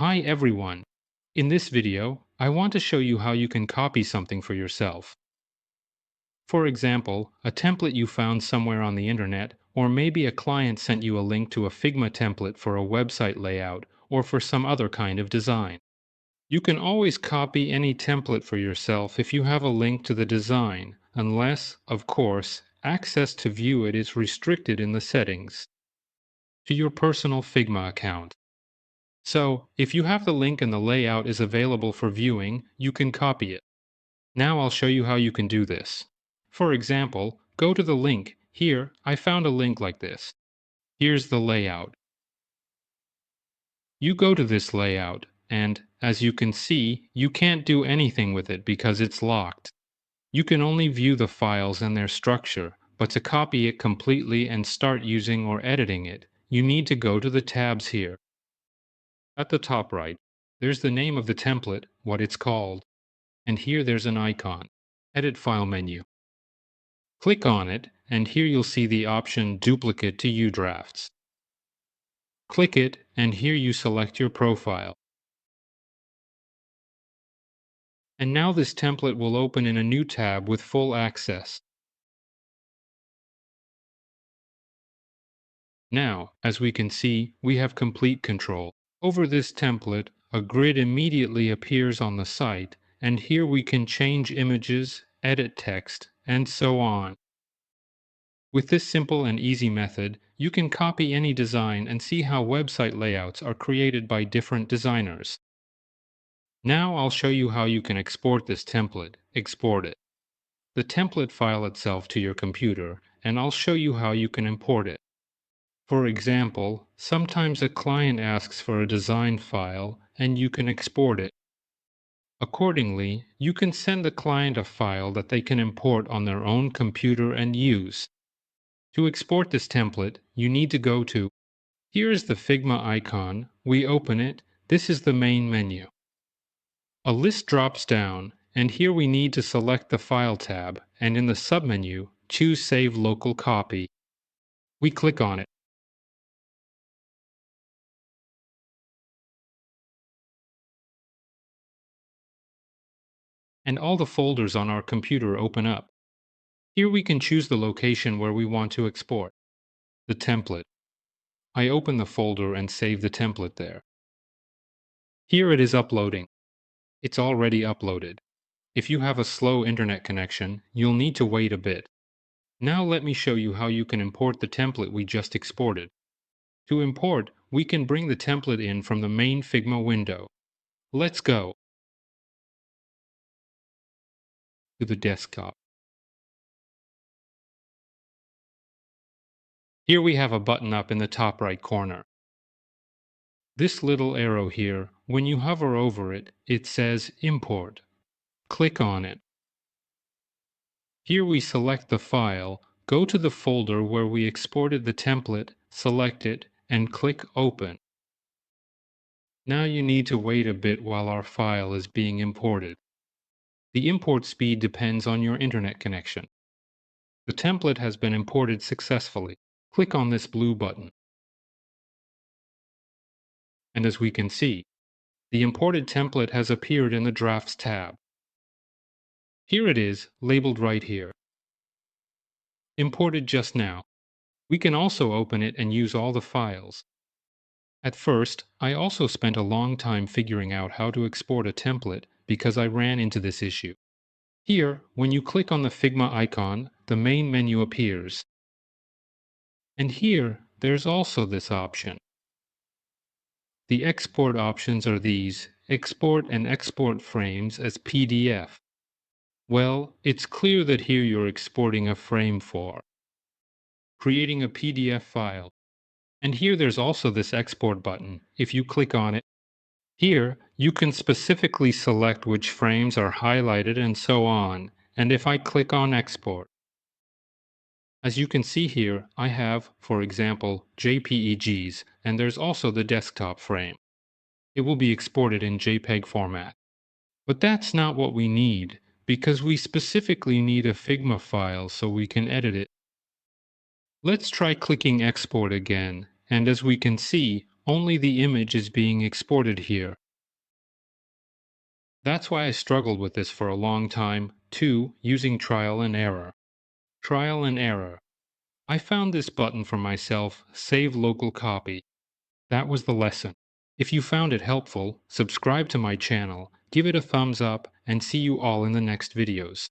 Hi everyone! In this video, I want to show you how you can copy something for yourself. For example, a template you found somewhere on the internet, or maybe a client sent you a link to a Figma template for a website layout or for some other kind of design. You can always copy any template for yourself if you have a link to the design, unless, of course, access to view it is restricted in the settings to your personal Figma account. So, if you have the link and the layout is available for viewing, you can copy it. Now I'll show you how you can do this. For example, go to the link. Here, I found a link like this. Here's the layout. You go to this layout, and, as you can see, you can't do anything with it because it's locked. You can only view the files and their structure, but to copy it completely and start using or editing it, you need to go to the tabs here. At the top right, there's the name of the template, what it's called, and here there's an icon, Edit File menu. Click on it, and here you'll see the option Duplicate to UDrafts. Click it, and here you select your profile. And now this template will open in a new tab with full access. Now, as we can see, we have complete control. Over this template, a grid immediately appears on the site, and here we can change images, edit text, and so on. With this simple and easy method, you can copy any design and see how website layouts are created by different designers. Now I'll show you how you can export this template. Export it. The template file itself to your computer, and I'll show you how you can import it. For example, sometimes a client asks for a design file, and you can export it. Accordingly, you can send the client a file that they can import on their own computer and use. To export this template, you need to go to, here is the Figma icon, we open it, this is the main menu. A list drops down, and here we need to select the File tab, and in the submenu, choose Save Local Copy. We click on it. And all the folders on our computer open up. Here we can choose the location where we want to export. The template. I open the folder and save the template there. Here it is uploading. It's already uploaded. If you have a slow internet connection, you'll need to wait a bit. Now let me show you how you can import the template we just exported. To import, we can bring the template in from the main Figma window. Let's go to the desktop. Here we have a button up in the top right corner. This little arrow here, when you hover over it, it says Import. Click on it. Here we select the file, go to the folder where we exported the template, select it, and click Open. Now you need to wait a bit while our file is being imported. The import speed depends on your internet connection. The template has been imported successfully. Click on this blue button. And as we can see, the imported template has appeared in the Drafts tab. Here it is, labeled right here. Imported just now. We can also open it and use all the files. At first, I also spent a long time figuring out how to export a template because I ran into this issue. Here, when you click on the Figma icon, the main menu appears. And here, there's also this option. The export options are these: export and export frames as PDF. Well, it's clear that here you're exporting a frame for creating a PDF file. And here there's also this export button. If you click on it, here you can specifically select which frames are highlighted and so on. And if I click on export, as you can see here, I have, for example, JPEGs, and there's also the desktop frame. It will be exported in JPEG format. But that's not what we need, because we specifically need a Figma file so we can edit it. Let's try clicking Export again, and as we can see, only the image is being exported here. That's why I struggled with this for a long time. 2. Using trial and error. Trial and error. I found this button for myself, Save Local Copy. That was the lesson. If you found it helpful, subscribe to my channel, give it a thumbs up, and see you all in the next videos.